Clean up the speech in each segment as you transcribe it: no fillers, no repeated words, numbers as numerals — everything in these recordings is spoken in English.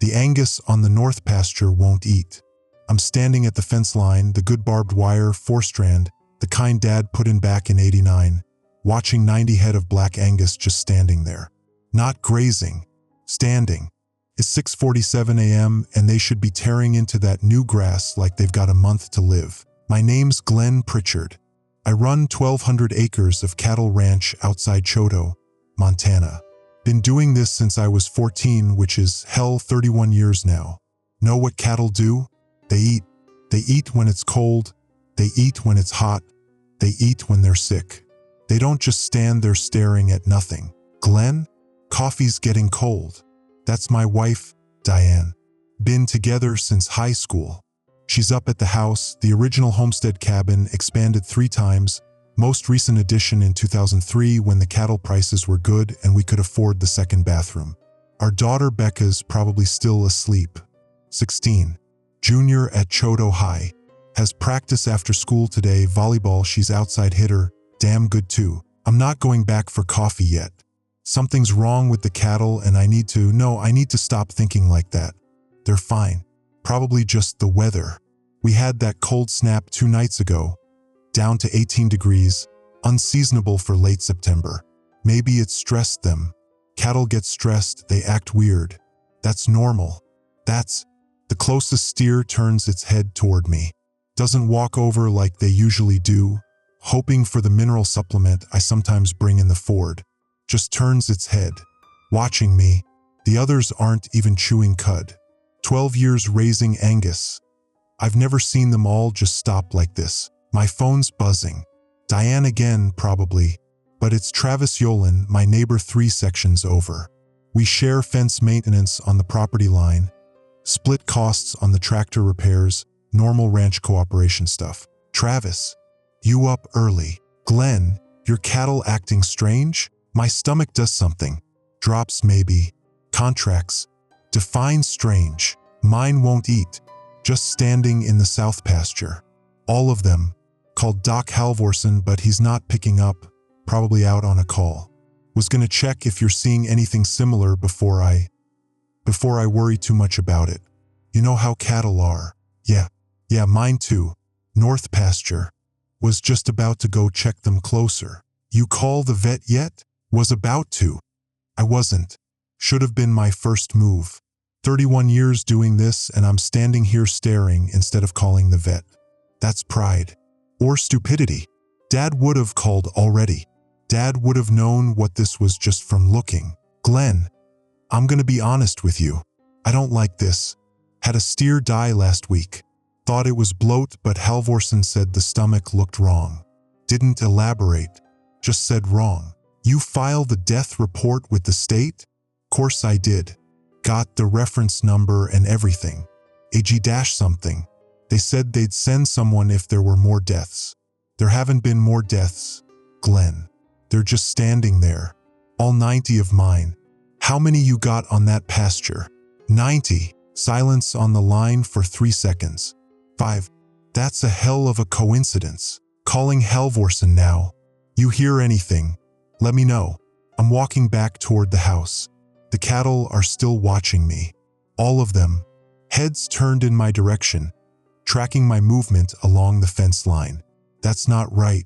The Angus on the north pasture won't eat. I'm standing at the fence line, the good barbed wire, 4-strand, the kind Dad put in back in '89, watching 90 head of black Angus just standing there. Not grazing, standing. It's 6:47 a.m. and they should be tearing into that new grass like they've got a month to live. My name's Glenn Pritchard. I run 1,200 acres of cattle ranch outside Choteau, Montana. Been doing this since I was 14, which is, hell, 31 years now. Know what cattle do? They eat. They eat when it's cold. They eat when it's hot. They eat when they're sick. They don't just stand there staring at nothing. Glenn? Coffee's getting cold. That's my wife, Diane. Been together since high school. She's up at the house, the original homestead cabin, expanded 3 times, most recent addition in 2003 when the cattle prices were good and we could afford the second bathroom. Our daughter Becca's probably still asleep. 16. Junior at Choteau High. Has practice after school today, volleyball, she's outside hitter, damn good too. I'm not going back for coffee yet. Something's wrong with the cattle and I need to stop thinking like that. They're fine. Probably just the weather. We had that cold snap 2 nights ago, down to 18 degrees, unseasonable for late September. Maybe it stressed them. Cattle get stressed, they act weird. That's normal. That's. The closest steer turns its head toward me. Doesn't walk over like they usually do, hoping for the mineral supplement I sometimes bring in the Ford. Just turns its head, watching me. The others aren't even chewing cud. 12 years raising Angus. I've never seen them all just stop like this. My phone's buzzing. Diane again, probably. But it's Travis Yolen, my neighbor 3 sections over. We share fence maintenance on the property line, split costs on the tractor repairs, normal ranch cooperation stuff. Travis, you up early. Glenn, your cattle acting strange? My stomach does something. Drops maybe. Contracts. Define strange. Mine won't eat. Just standing in the south pasture. All of them. Called Doc Halvorsen, but he's not picking up. Probably out on a call. Was gonna check if you're seeing anything similar before I worry too much about it. You know how cattle are. Yeah, mine too. North pasture. Was just about to go check them closer. You call the vet yet? Was about to. I wasn't. Should have been my first move. 31 years doing this and I'm standing here staring instead of calling the vet. That's pride. Or stupidity. Dad would have called already. Dad would have known what this was just from looking. Glenn, I'm gonna be honest with you. I don't like this. Had a steer die last week. Thought it was bloat, but Halvorsen said the stomach looked wrong. Didn't elaborate. Just said wrong. You file the death report with the state? Course I did. Got the reference number and everything. AG-something. They said they'd send someone if there were more deaths. There haven't been more deaths, Glenn. They're just standing there. All 90 of mine. How many you got on that pasture? 90. Silence on the line for 3 seconds. 5. That's a hell of a coincidence. Calling Halvorsen now. You hear anything? Let me know. I'm walking back toward the house. The cattle are still watching me. All of them. Heads turned in my direction, tracking my movement along the fence line. That's not right.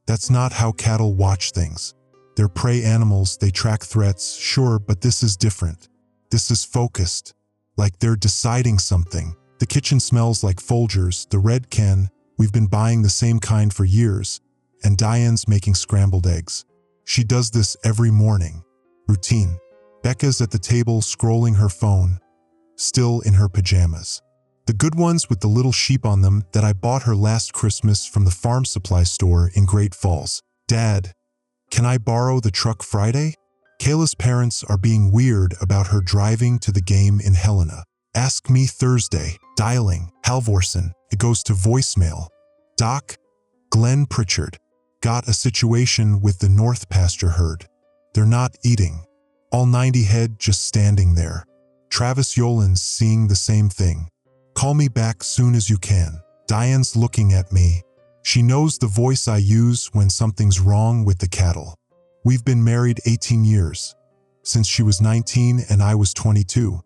That's not how cattle watch things. They're prey animals, they track threats, sure, but this is different. This is focused. Like they're deciding something. The kitchen smells like Folgers, the red can. We've been buying the same kind for years. And Diane's making scrambled eggs. She does this every morning. Routine. Becca's at the table scrolling her phone, still in her pajamas. The good ones with the little sheep on them that I bought her last Christmas from the farm supply store in Great Falls. Dad, can I borrow the truck Friday? Kayla's parents are being weird about her driving to the game in Helena. Ask me Thursday. Dialing. Halvorsen. It goes to voicemail. Doc, Glenn Pritchard. Got a situation with the North pasture herd. They're not eating. All 90 head just standing there. Travis Yolen's seeing the same thing. Call me back soon as you can. Diane's looking at me. She knows the voice I use when something's wrong with the cattle. We've been married 18 years. Since she was 19 and I was 22.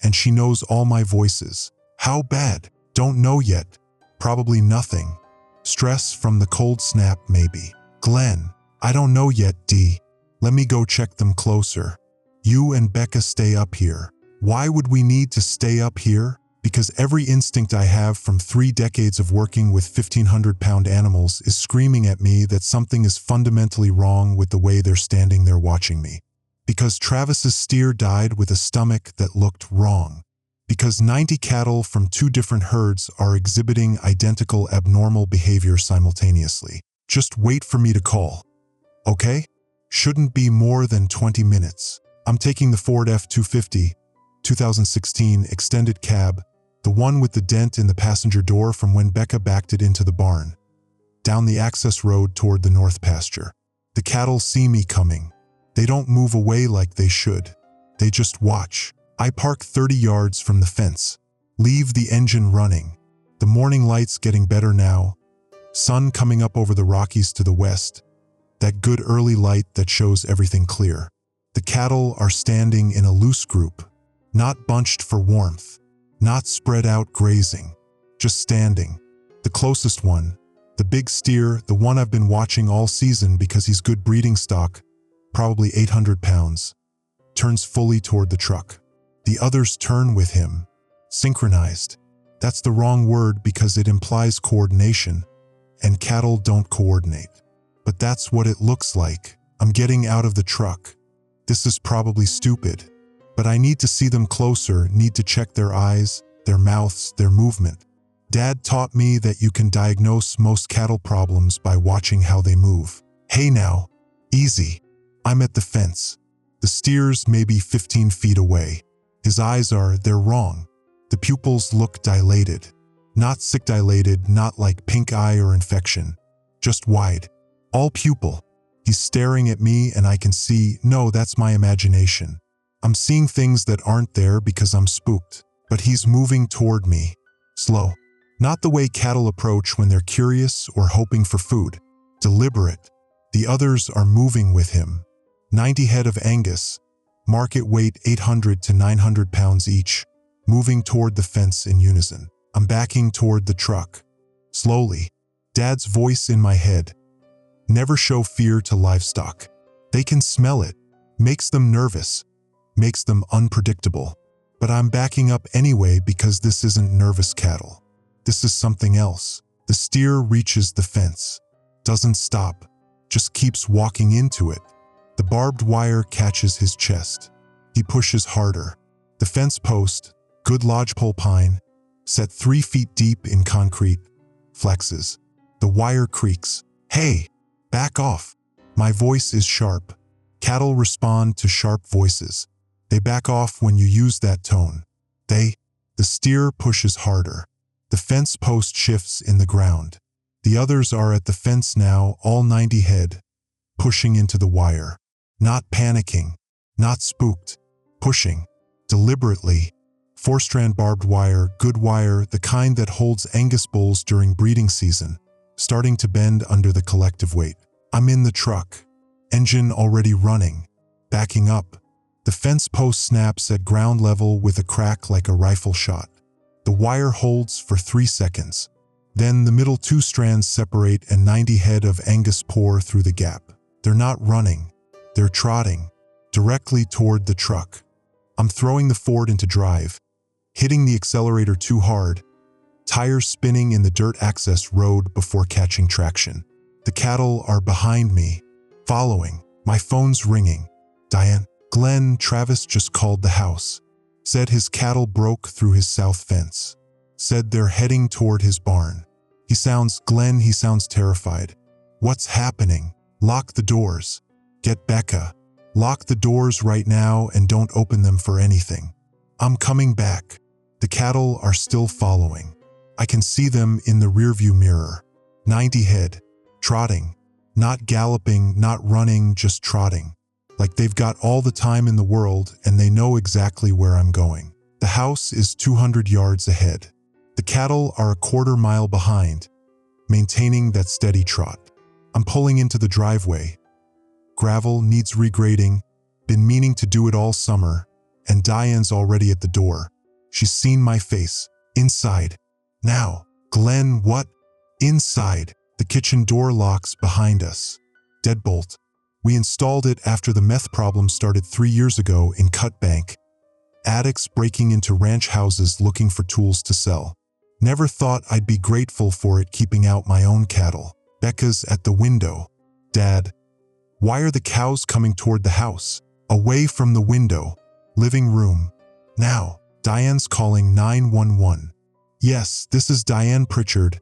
and she knows all my voices. How bad? Don't know yet. Probably nothing. Stress from the cold snap, maybe. Glenn, I don't know yet, D. Let me go check them closer. You and Becca stay up here. Why would we need to stay up here? Because every instinct I have from 3 decades of working with 1,500-pound animals is screaming at me that something is fundamentally wrong with the way they're standing there watching me. Because Travis's steer died with a stomach that looked wrong. Because 90 cattle from 2 different herds are exhibiting identical abnormal behavior simultaneously. Just wait for me to call. Okay? Shouldn't be more than 20 minutes. I'm taking the Ford F-250, 2016 extended cab, the one with the dent in the passenger door from when Becca backed it into the barn, down the access road toward the north pasture. The cattle see me coming. They don't move away like they should. They just watch. I park 30 yards from the fence, leave the engine running. The morning light's getting better now. Sun coming up over the Rockies to the west. That good early light that shows everything clear. The cattle are standing in a loose group, not bunched for warmth, not spread out grazing, just standing. The closest one, the big steer, the one I've been watching all season because he's good breeding stock, probably 800 pounds, turns fully toward the truck. The others turn with him, synchronized. That's the wrong word because it implies coordination, and cattle don't coordinate. But that's what it looks like. I'm getting out of the truck. This is probably stupid, but I need to see them closer, need to check their eyes, their mouths, their movement. Dad taught me that you can diagnose most cattle problems by watching how they move. Hey now, easy. I'm at the fence. The steer's maybe 15 feet away. His eyes they're wrong. The pupils look dilated. Not sick dilated, not like pink eye or infection. Just wide. All pupil. He's staring at me and I can see, no, that's my imagination. I'm seeing things that aren't there because I'm spooked. But he's moving toward me. Slow. Not the way cattle approach when they're curious or hoping for food. Deliberate. The others are moving with him. 90 head of Angus. Market weight 800 to 900 pounds each. Moving toward the fence in unison. I'm backing toward the truck. Slowly. Dad's voice in my head. Never show fear to livestock. They can smell it. Makes them nervous. Makes them unpredictable. But I'm backing up anyway because this isn't nervous cattle. This is something else. The steer reaches the fence. Doesn't stop. Just keeps walking into it. The barbed wire catches his chest. He pushes harder. The fence post, good lodgepole pine, set 3 feet deep in concrete, flexes. The wire creaks. Hey! Back off. My voice is sharp. Cattle respond to sharp voices. They back off when you use that tone. The steer pushes harder. The fence post shifts in the ground. The others are at the fence now, all 90 head, pushing into the wire. Not panicking, not spooked, pushing, deliberately. 4-strand barbed wire, good wire, the kind that holds Angus bulls during breeding season, starting to bend under the collective weight. I'm in the truck, engine already running, backing up. The fence post snaps at ground level with a crack like a rifle shot. The wire holds for 3 seconds. Then the middle 2 strands separate and 90 head of Angus pour through the gap. They're not running, they're trotting, directly toward the truck. I'm throwing the Ford into drive, hitting the accelerator too hard, tires spinning in the dirt access road before catching traction. The cattle are behind me, following. My phone's ringing. Diane, Glenn, Travis just called the house. Said his cattle broke through his south fence. Said they're heading toward his barn. He sounds terrified. What's happening? Lock the doors. Get Becca. Lock the doors right now and don't open them for anything. I'm coming back. The cattle are still following. I can see them in the rearview mirror. 90 head. Trotting. Not galloping, not running, just trotting. Like they've got all the time in the world and they know exactly where I'm going. The house is 200 yards ahead. The cattle are a quarter mile behind, maintaining that steady trot. I'm pulling into the driveway. Gravel needs regrading, been meaning to do it all summer, and Diane's already at the door. She's seen my face. Inside. Now. Glenn, what? Inside. The kitchen door locks behind us. Deadbolt. We installed it after the meth problem started 3 years ago in Cut Bank. Addicts breaking into ranch houses looking for tools to sell. Never thought I'd be grateful for it keeping out my own cattle. Becca's at the window. Dad. Why are the cows coming toward the house? Away from the window. Living room. Now. Diane's calling 911. Yes, this is Diane Pritchard,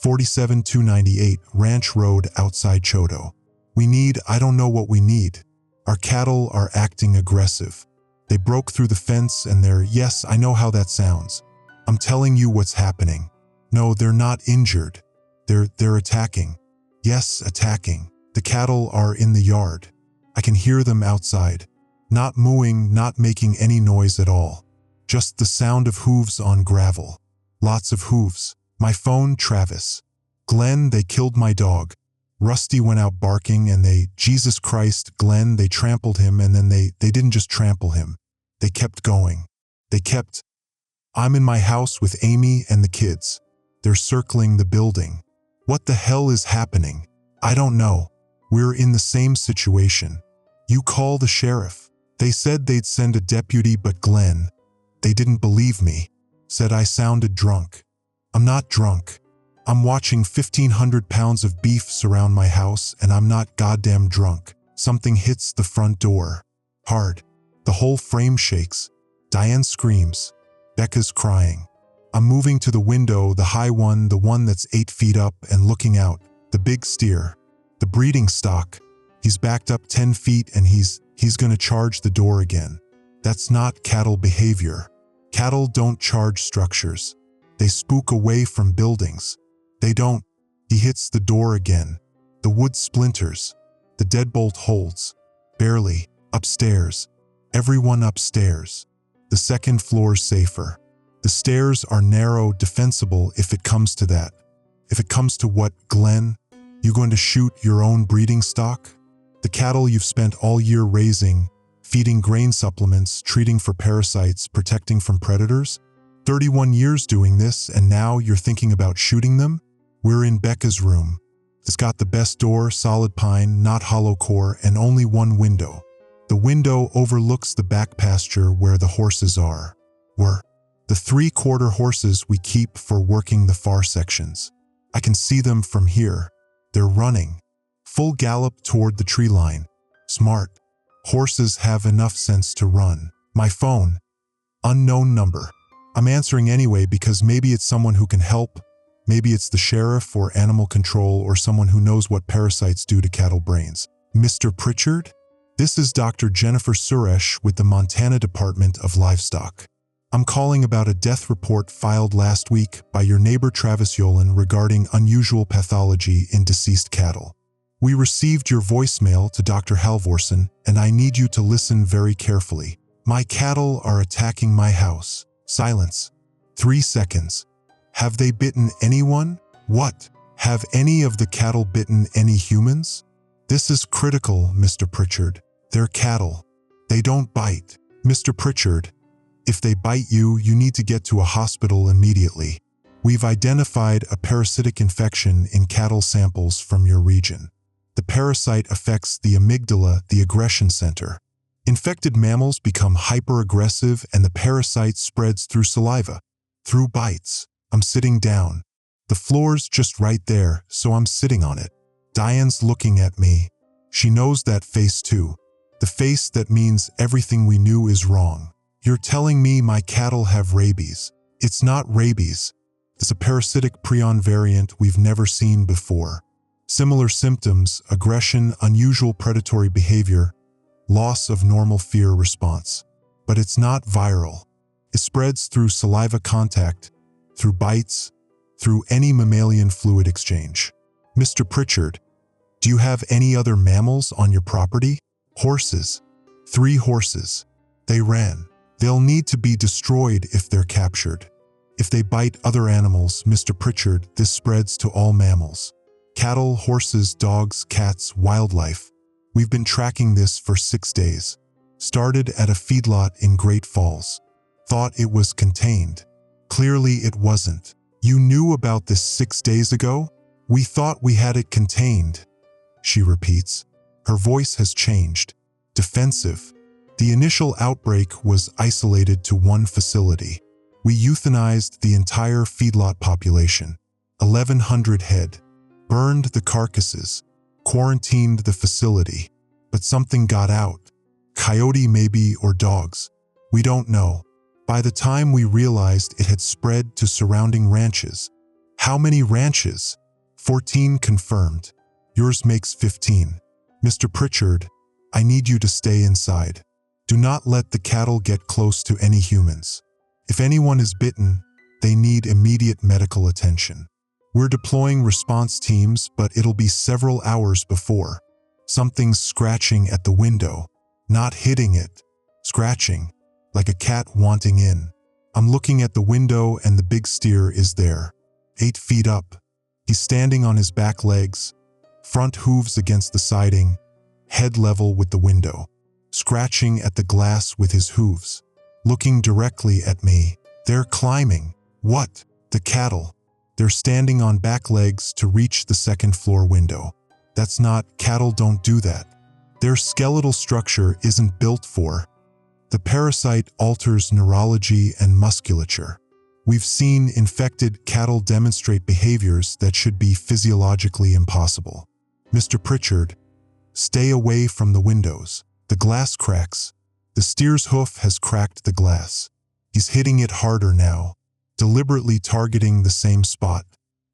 47298 Ranch Road outside Choto. I don't know what we need. Our cattle are acting aggressive. They broke through the fence and yes, I know how that sounds. I'm telling you what's happening. No, they're not injured. They're attacking. Yes, attacking. The cattle are in the yard. I can hear them outside. Not mooing, not making any noise at all. Just the sound of hooves on gravel. Lots of hooves. My phone, Travis. Glenn, they killed my dog. Rusty went out barking and Jesus Christ, Glenn, they trampled him and then they didn't just trample him. They kept going. I'm in my house with Amy and the kids. They're circling the building. What the hell is happening? I don't know. We're in the same situation. You call the sheriff. They said they'd send a deputy, but Glenn, they didn't believe me. Said I sounded drunk. I'm not drunk. I'm watching 1,500 pounds of beef surround my house and I'm not goddamn drunk. Something hits the front door. Hard. The whole frame shakes. Diane screams. Becca's crying. I'm moving to the window, the high one, the one that's 8 feet up and looking out. The big steer. The breeding stock. He's backed up 10 feet and he's gonna charge the door again. That's not cattle behavior. Cattle don't charge structures. They spook away from buildings. They don't. He hits the door again. The wood splinters. The deadbolt holds. Barely. Upstairs. Everyone upstairs. The second floor's safer. The stairs are narrow, defensible if it comes to that. If it comes to what, Glenn? You going to shoot your own breeding stock? The cattle you've spent all year raising, feeding grain supplements, treating for parasites, protecting from predators? 31 years doing this and now you're thinking about shooting them? We're in Becca's room. It's got the best door, solid pine, not hollow core, and only one window. The window overlooks the back pasture where the horses are. Were the 3/4 horses we keep for working the far sections. I can see them from here. They're running. Full gallop toward the tree line. Smart. Horses have enough sense to run. My phone. Unknown number. I'm answering anyway because maybe it's someone who can help. Maybe it's the sheriff or animal control or someone who knows what parasites do to cattle brains. Mr. Pritchard? This is Dr. Jennifer Suresh with the Montana Department of Livestock. I'm calling about a death report filed last week by your neighbor Travis Yolen regarding unusual pathology in deceased cattle. We received your voicemail to Dr. Halvorsen, and I need you to listen very carefully. My cattle are attacking my house. Silence. 3 seconds. Have they bitten anyone? What? Have any of the cattle bitten any humans? This is critical, Mr. Pritchard. They're cattle. They don't bite. Mr. Pritchard, if they bite you, you need to get to a hospital immediately. We've identified a parasitic infection in cattle samples from your region. The parasite affects the amygdala, the aggression center. Infected mammals become hyper-aggressive and the parasite spreads through saliva, through bites. I'm sitting down. The floor's just right there, so I'm sitting on it. Diane's looking at me. She knows that face too. The face that means everything we knew is wrong. You're telling me my cattle have rabies. It's not rabies. It's a parasitic prion variant we've never seen before. Similar symptoms, aggression, unusual predatory behavior, loss of normal fear response. But it's not viral. It spreads through saliva contact, through bites, through any mammalian fluid exchange. Mr. Pritchard, do you have any other mammals on your property? Horses. 3 horses. They ran. They'll need to be destroyed if they're captured. If they bite other animals, Mr. Pritchard, this spreads to all mammals. Cattle, horses, dogs, cats, wildlife. We've been tracking this for 6 days. Started at a feedlot in Great Falls. thought it was contained. Clearly it wasn't. You knew about this 6 days ago? We thought we had it contained, she repeats. Her voice has changed. Defensive. The initial outbreak was isolated to one facility. We euthanized the entire feedlot population, 1,100 head, burned the carcasses, quarantined the facility. But something got out. Coyote maybe, or dogs. We don't know. By the time we realized it had spread to surrounding ranches. How many ranches? 14 confirmed. Yours makes 15. Mr. Pritchard, I need you to stay inside. Do not let the cattle get close to any humans. If anyone is bitten, they need immediate medical attention. We're deploying response teams, but it'll be several hours before. Something's scratching at the window. Not hitting it. Scratching. Like a cat wanting in. I'm looking at the window and the big steer is there. 8 feet up. He's standing on his back legs. Front hooves against the siding. Head level with the window. Scratching at the glass with his hooves. Looking directly at me. They're climbing. What? The cattle. They're standing on back legs to reach the second floor window. That's not, cattle don't do that. Their skeletal structure isn't built for. The parasite alters neurology and musculature. We've seen infected cattle demonstrate behaviors that should be physiologically impossible. Mr. Pritchard, stay away from the windows. The glass cracks. The steer's hoof has cracked the glass. He's hitting it harder now, deliberately targeting the same spot.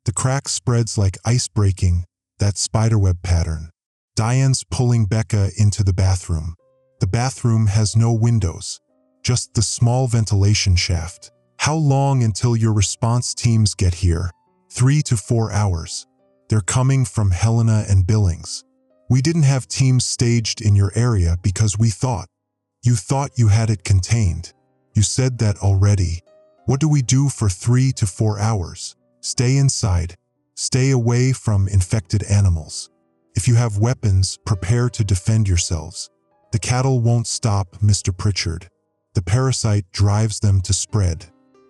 The crack spreads like ice breaking, that spiderweb pattern. Diane's pulling Becca into the bathroom. The bathroom has no windows, just the small ventilation shaft. How long until your response teams get here? 3 to 4 hours. They're coming from Helena and Billings. We didn't have teams staged in your area because we thought. You thought you had it contained. You said that already. What do we do for 3 to 4 hours? Stay inside. Stay away from infected animals. If you have weapons, prepare to defend yourselves. The cattle won't stop, Mr. Pritchard. The parasite drives them to spread.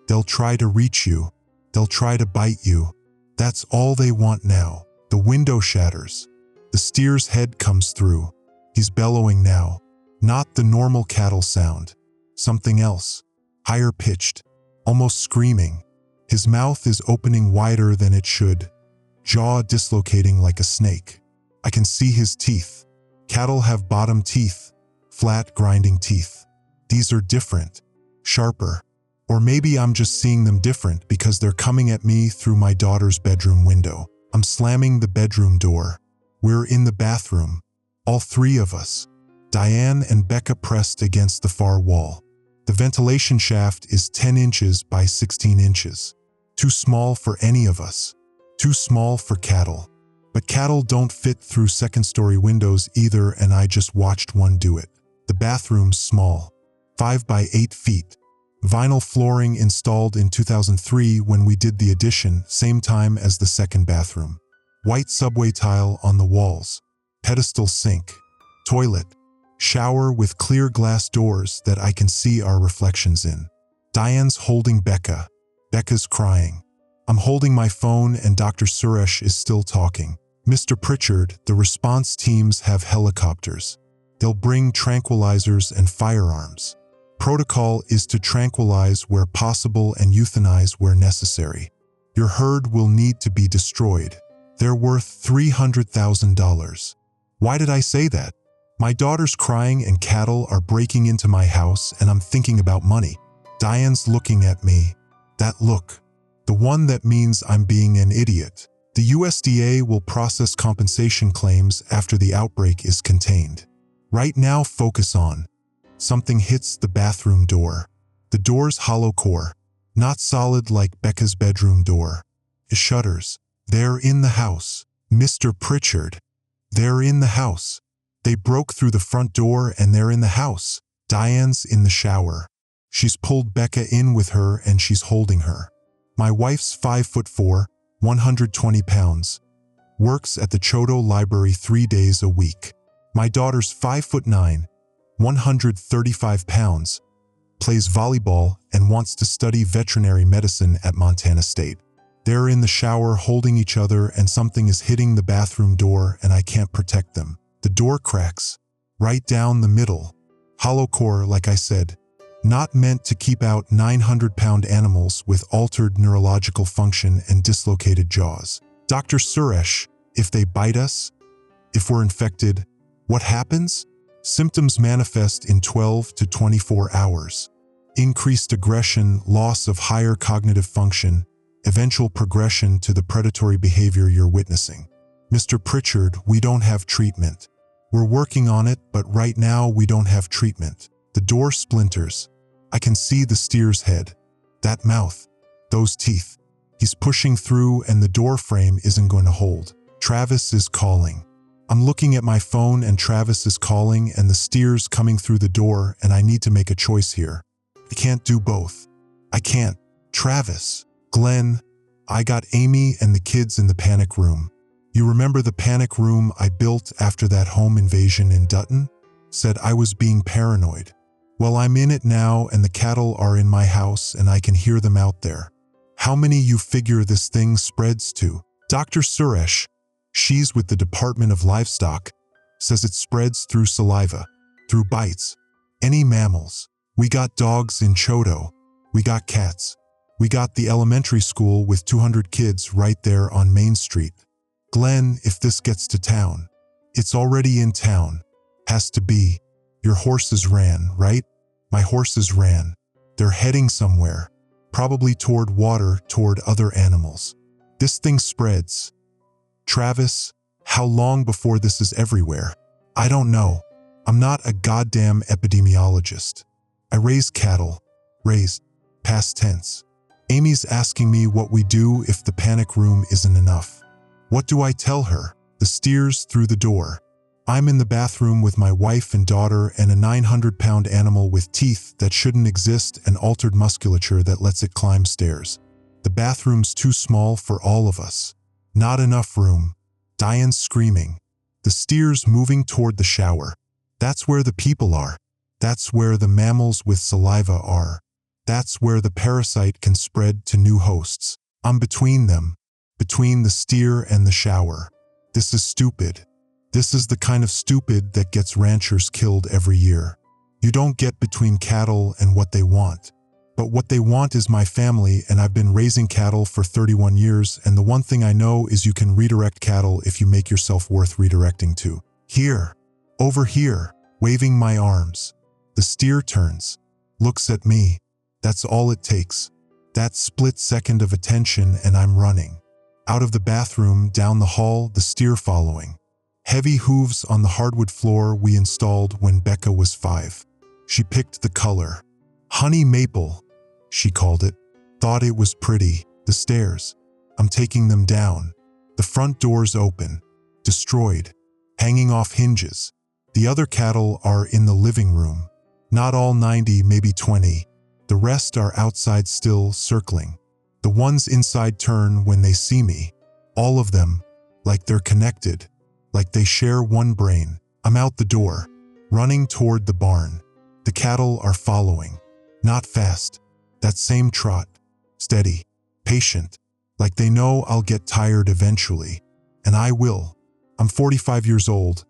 They'll try to reach you. They'll try to bite you. That's all they want now. The window shatters. The steer's head comes through. He's bellowing now. Not the normal cattle sound. Something else. Higher pitched. Almost screaming. His mouth is opening wider than it should. Jaw dislocating like a snake. I can see his teeth. Cattle have bottom teeth. Flat, grinding teeth. These are different. Sharper. Or maybe I'm just seeing them different because they're coming at me through my daughter's bedroom window. I'm slamming the bedroom door. We're in the bathroom. All 3 of us. Diane and Becca pressed against the far wall. The ventilation shaft is 10 inches by 16 inches. Too small for any of us. Too small for cattle. But cattle don't fit through second-story windows either, and I just watched one do it. The bathroom's small. 5 by 8 feet. Vinyl flooring installed in 2003 when we did the addition, same time as the second bathroom. White subway tile on the walls. Pedestal sink. Toilet. Shower with clear glass doors that I can see our reflections in. Diane's holding Becca. Becca's crying. I'm holding my phone and Dr. Suresh is still talking. Mr. Pritchard, the response teams have helicopters. They'll bring tranquilizers and firearms. Protocol is to tranquilize where possible and euthanize where necessary. Your herd will need to be destroyed. They're worth $300,000. Why did I say that? My daughter's crying and cattle are breaking into my house and I'm thinking about money. Diane's looking at me. That look. The one that means I'm being an idiot. The USDA will process compensation claims after the outbreak is contained. Right now, focus on. Something hits the bathroom door. The door's hollow core. Not solid like Becca's bedroom door. It shudders. They're in the house. Mr. Pritchard. They're in the house. They broke through the front door and they're in the house. Diane's in the shower. She's pulled Becca in with her and she's holding her. My wife's 5'4", 120 pounds. Works at the Chodo Library 3 days a week. My daughter's 5'9", 135 pounds. plays volleyball, and wants to study veterinary medicine at Montana State. They're in the shower holding each other and something is hitting the bathroom door and I can't protect them. The door cracks. Right down the middle. Hollow core, like I said. Not meant to keep out 900-pound animals with altered neurological function and dislocated jaws. Dr. Suresh, if they bite us, if we're infected, what happens? Symptoms manifest in 12 to 24 hours. Increased aggression, loss of higher cognitive function, eventual progression to the predatory behavior you're witnessing. Mr. Pritchard, we don't have treatment. We're working on it, but right now we don't have treatment. The door splinters. I can see the steer's head. That mouth. Those teeth. He's pushing through and the door frame isn't going to hold. Travis is calling. I'm looking at my phone and Travis is calling and the steer's coming through the door and I need to make a choice here. I can't do both. I can't. Travis. Glenn. I got Amy and the kids in the panic room. You remember the panic room I built after that home invasion in Dutton? Said I was being paranoid. Well, I'm in it now and the cattle are in my house and I can hear them out there. How many you figure this thing spreads to? Dr. Suresh, she's with the Department of Livestock, says it spreads through saliva, through bites, any mammals. We got dogs in Choto. We got cats. We got the elementary school with 200 kids right there on Main Street. Glenn, if this gets to town. It's already in town. Has to be. Your horses ran, right? My horses ran. They're heading somewhere. Probably toward water, toward other animals. This thing spreads. Travis, how long before this is everywhere? I don't know. I'm not a goddamn epidemiologist. I raise cattle. Raised. Past tense. Amy's asking me what we do if the panic room isn't enough. What do I tell her? The steer's through the door. I'm in the bathroom with my wife and daughter and a 900-pound animal with teeth that shouldn't exist and altered musculature that lets it climb stairs. The bathroom's too small for all of us. Not enough room. Diane's screaming. The steer's moving toward the shower. That's where the people are. That's where the mammals with saliva are. That's where the parasite can spread to new hosts. I'm between them. Between the steer and the shower. This is stupid. This is the kind of stupid that gets ranchers killed every year. You don't get between cattle and what they want. But what they want is my family, and I've been raising cattle for 31 years, and the one thing I know is you can redirect cattle if you make yourself worth redirecting to. Here. Over here. Waving my arms. The steer turns. Looks at me. That's all it takes. That split second of attention and I'm running. Out of the bathroom, down the hall, the steer following. Heavy hooves on the hardwood floor we installed when Becca was 5. She picked the color. Honey maple, she called it. Thought it was pretty. The stairs. I'm taking them down. The front door's open. Destroyed. Hanging off hinges. The other cattle are in the living room. Not all 90, maybe 20. The rest are outside still, circling. The ones inside turn when they see me. All of them, like they're connected, like they share one brain. I'm out the door, running toward the barn. The cattle are following. Not fast. That same trot. Steady. Patient. Like they know I'll get tired eventually. And I will. I'm 45 years old.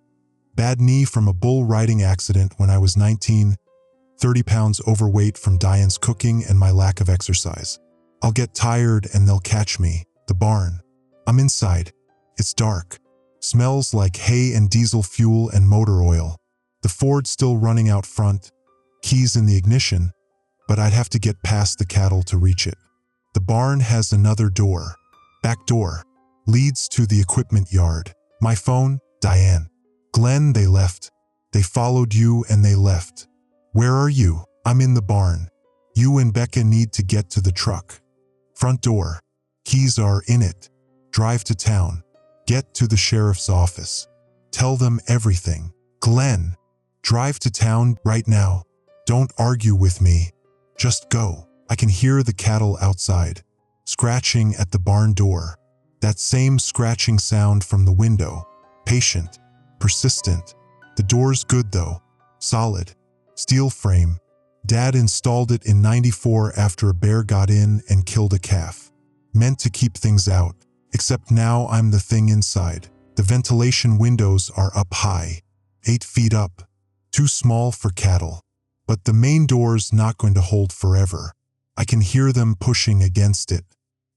Bad knee from a bull riding accident when I was 19. 30 pounds overweight from Diane's cooking and my lack of exercise. I'll get tired and they'll catch me. The barn. I'm inside. It's dark. Smells like hay and diesel fuel and motor oil. The Ford's still running out front. Keys in the ignition, but I'd have to get past the cattle to reach it. The barn has another door. Back door. Leads to the equipment yard. My phone, Diane. Glenn, they left. They followed you and they left. Where are you? I'm in the barn. You and Becca need to get to the truck. Front door. Keys are in it. Drive to town. Get to the sheriff's office. Tell them everything. Glenn, drive to town right now. Don't argue with me. Just go. I can hear the cattle outside, scratching at the barn door. That same scratching sound from the window. Patient. Persistent. The door's good though. Solid. Steel frame. Dad installed it in '94 after a bear got in and killed a calf. Meant to keep things out, except now I'm the thing inside. The ventilation windows are up high, 8 feet up, too small for cattle. But the main door's not going to hold forever. I can hear them pushing against it.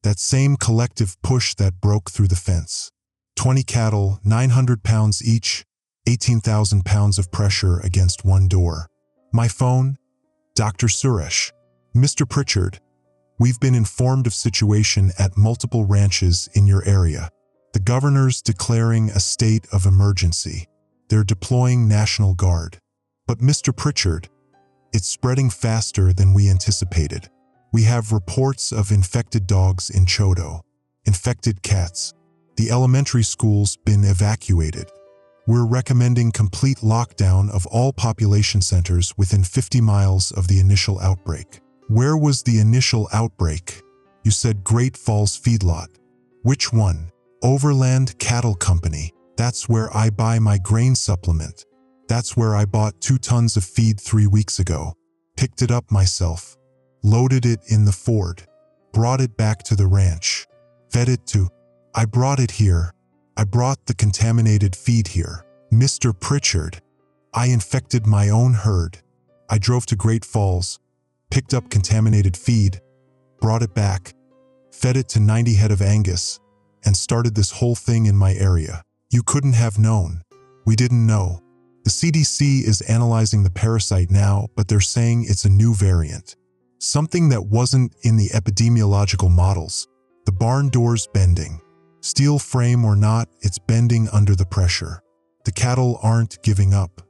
That same collective push that broke through the fence. 20 cattle, 900 pounds each, 18,000 pounds of pressure against one door. My phone? Dr. Suresh. Mr. Pritchard, we've been informed of situation at multiple ranches in your area. The governor's declaring a state of emergency. They're deploying National Guard. But Mr. Pritchard, it's spreading faster than we anticipated. We have reports of infected dogs in Chodo, infected cats. The elementary school's been evacuated. We're recommending complete lockdown of all population centers within 50 miles of the initial outbreak. Where was the initial outbreak? You said Great Falls Feedlot. Which one? Overland Cattle Company. That's where I buy my grain supplement. That's where I bought 2 tons of feed 3 weeks ago. Picked it up myself. Loaded it in the Ford. Brought it back to the ranch. Fed it to. I brought it here. I brought the contaminated feed here. Mr. Pritchard, I infected my own herd. I drove to Great Falls, picked up contaminated feed, brought it back, fed it to 90 head of Angus, and started this whole thing in my area. You couldn't have known. We didn't know. The CDC is analyzing the parasite now, but they're saying it's a new variant. Something that wasn't in the epidemiological models. The barn door's bending. Steel frame or not, it's bending under the pressure. The cattle aren't giving up.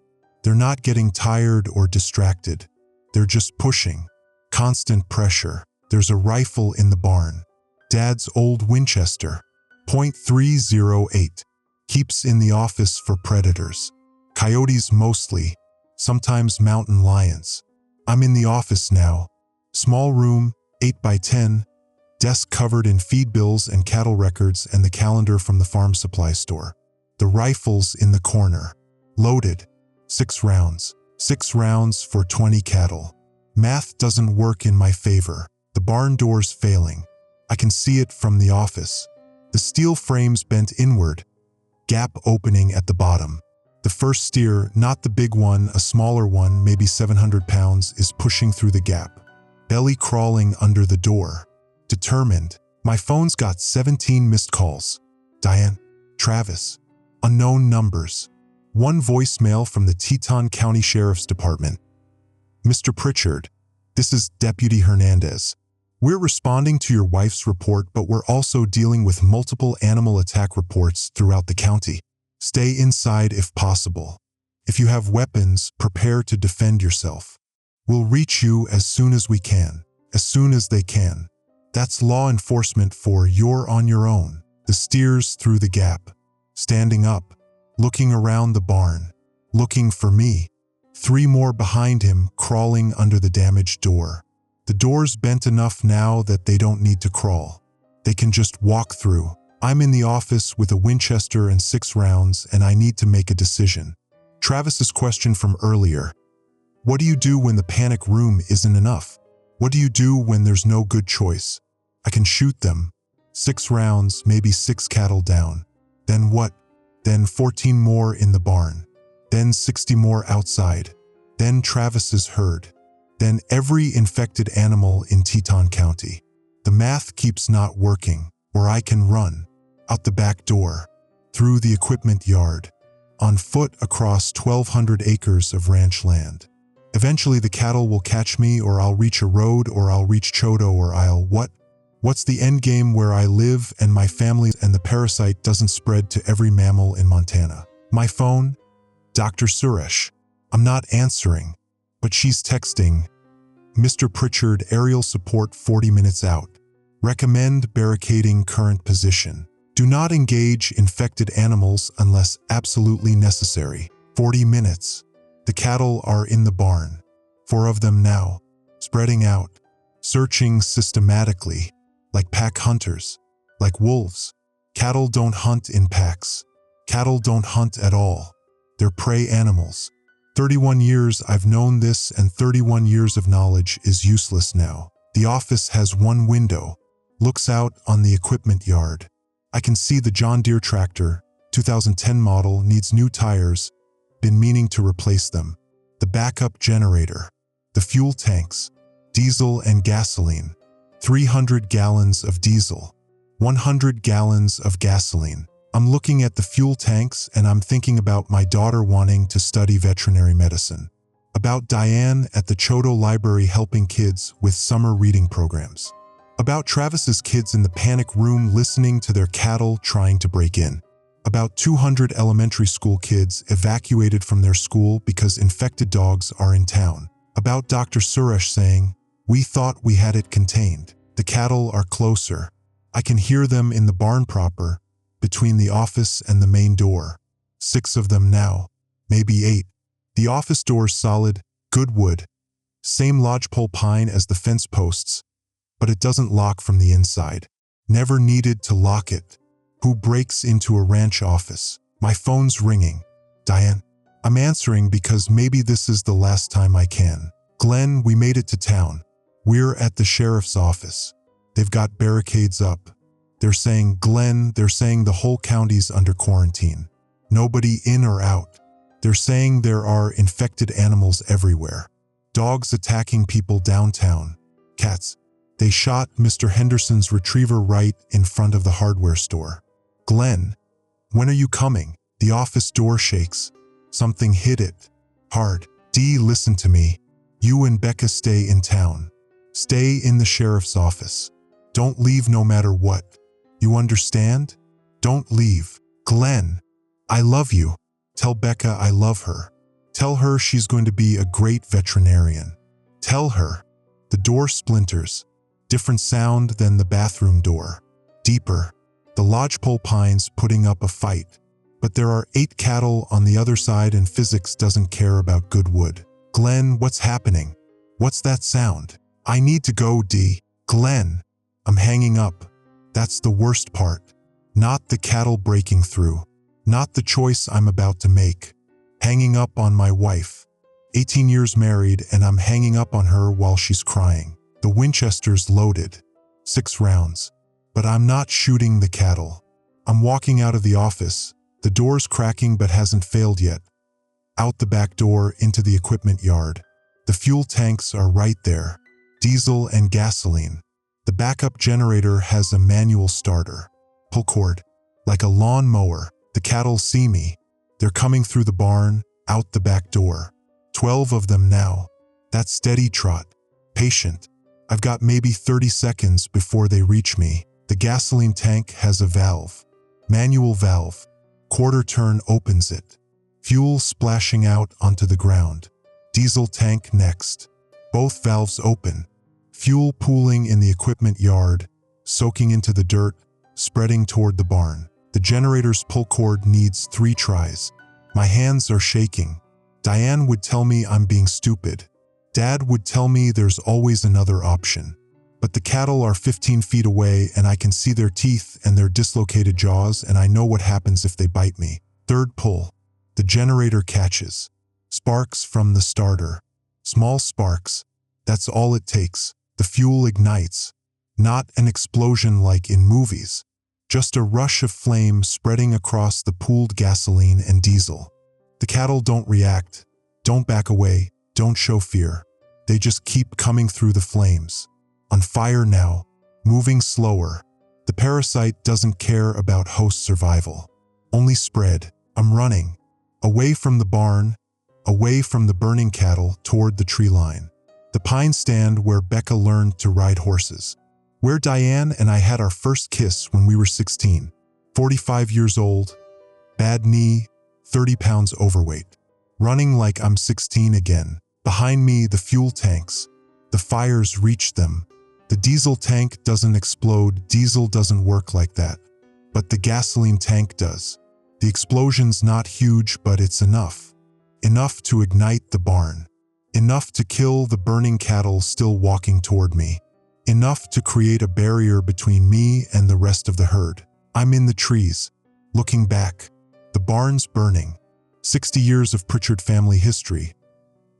They're not getting tired or distracted. They're just pushing. Constant pressure. There's a rifle in the barn. Dad's old Winchester. .308. Keeps in the office for predators. Coyotes mostly. Sometimes mountain lions. I'm in the office now. Small room, 8 by 10. Desk covered in feed bills and cattle records and the calendar from the farm supply store. The rifle's in the corner. Loaded. 6 rounds. 6 rounds for 20 cattle. Math doesn't work in my favor. The barn door's failing. I can see it from the office. The steel frame's bent inward. Gap opening at the bottom. The first steer, not the big one, a smaller one, maybe 700 pounds, is pushing through the gap. Belly crawling under the door. Determined. My phone's got 17 missed calls. Diane. Travis. Unknown numbers. 1 voicemail from the Teton County Sheriff's Department. Mr. Pritchard, this is Deputy Hernandez. We're responding to your wife's report, but we're also dealing with multiple animal attack reports throughout the county. Stay inside if possible. If you have weapons, prepare to defend yourself. We'll reach you as soon as we can, as soon as they can. That's law enforcement for you're on your own. The steers through the gap, standing up, looking around the barn, looking for me. 3 more behind him, crawling under the damaged door. The door's bent enough now that they don't need to crawl. They can just walk through. I'm in the office with a Winchester and 6 rounds, and I need to make a decision. Travis's question from earlier. What do you do when the panic room isn't enough? What do you do when there's no good choice? I can shoot them. 6 rounds, maybe 6 cattle down. Then what? Then 14 more in the barn. Then 60 more outside. Then Travis's herd. Then every infected animal in Teton County. The math keeps not working, or I can run. Out the back door. Through the equipment yard. On foot across 1,200 acres of ranch land. Eventually the cattle will catch me, or I'll reach a road, or I'll reach Chodo, or I'll what? What's the end game where I live and my family and the parasite doesn't spread to every mammal in Montana? My phone? Dr. Suresh. I'm not answering, but she's texting. Mr. Pritchard, aerial support 40 minutes out. Recommend barricading current position. Do not engage infected animals unless absolutely necessary. 40 minutes. The cattle are in the barn. 4 of them now. Spreading out. Searching systematically. Like pack hunters. Like wolves. Cattle don't hunt in packs. Cattle don't hunt at all. They're prey animals. 31 years I've known this, and 31 years of knowledge is useless now. The office has one window, looks out on the equipment yard. I can see the John Deere tractor, 2010 model, needs new tires, been meaning to replace them. The backup generator, the fuel tanks, diesel and gasoline, 300 gallons of diesel, 100 gallons of gasoline. I'm looking at the fuel tanks and I'm thinking about my daughter wanting to study veterinary medicine, about Diane at the Chodo Library helping kids with summer reading programs, about Travis's kids in the panic room listening to their cattle trying to break in, about 200 elementary school kids evacuated from their school because infected dogs are in town, about Dr. Suresh saying, "We thought we had it contained. The cattle are closer. I can hear them in the barn proper, between the office and the main door. 6 of them now, maybe 8. The office door's solid, good wood, same lodgepole pine as the fence posts, but it doesn't lock from the inside. Never needed to lock it. Who breaks into a ranch office? My phone's ringing. Diane. I'm answering because maybe this is the last time I can. Glenn, we made it to town. We're at the sheriff's office. They've got barricades up. They're saying, Glenn, they're saying the whole county's under quarantine. Nobody in or out. They're saying there are infected animals everywhere. Dogs attacking people downtown. Cats. They shot Mr. Henderson's retriever right in front of the hardware store. Glenn, when are you coming? The office door shakes. Something hit it. Hard. Dee, listen to me. You and Becca stay in town. Stay in the sheriff's office. Don't leave no matter what. You understand? Don't leave. Glenn, I love you. Tell Becca I love her. Tell her she's going to be a great veterinarian. Tell her. The door splinters. Different sound than the bathroom door. Deeper. The lodgepole pines putting up a fight. But there are 8 cattle on the other side and physics doesn't care about good wood. Glenn, what's happening? What's that sound? I need to go, Dee. Glenn, I'm hanging up. That's the worst part. Not the cattle breaking through. Not the choice I'm about to make. Hanging up on my wife. 18 years married and I'm hanging up on her while she's crying. The Winchester's loaded. 6 rounds. But I'm not shooting the cattle. I'm walking out of the office. The door's cracking but hasn't failed yet. Out the back door into the equipment yard. The fuel tanks are right there. Diesel and gasoline. The backup generator has a manual starter. Pull cord. Like a lawn mower. The cattle see me. They're coming through the barn, out the back door. 12 of them now. That steady trot. Patient. I've got maybe 30 seconds before they reach me. The gasoline tank has a valve. Manual valve. Quarter turn opens it. Fuel splashing out onto the ground. Diesel tank next. Both valves open. Fuel pooling in the equipment yard, soaking into the dirt, spreading toward the barn. The generator's pull cord needs 3 tries. My hands are shaking. Diane would tell me I'm being stupid. Dad would tell me there's always another option. But the cattle are 15 feet away and I can see their teeth and their dislocated jaws and I know what happens if they bite me. 3rd pull. The generator catches. Sparks from the starter. Small sparks. That's all it takes. The fuel ignites. Not an explosion like in movies. Just a rush of flame spreading across the pooled gasoline and diesel. The cattle don't react, don't back away, don't show fear. They just keep coming through the flames. On fire now, moving slower. The parasite doesn't care about host survival. Only spread. I'm running. Away from the barn, away from the burning cattle toward the tree line. The pine stand where Becca learned to ride horses. Where Diane and I had our first kiss when we were 16. 45 years old. Bad knee, 30 pounds overweight. Running like I'm 16 again. Behind me, the fuel tanks. The fires reach them. The diesel tank doesn't explode. Diesel doesn't work like that. But the gasoline tank does. The explosion's not huge, but it's enough. Enough to ignite the barn. Enough to kill the burning cattle still walking toward me. Enough to create a barrier between me and the rest of the herd. I'm in the trees, looking back. The barn's burning. 60 years of Pritchard family history.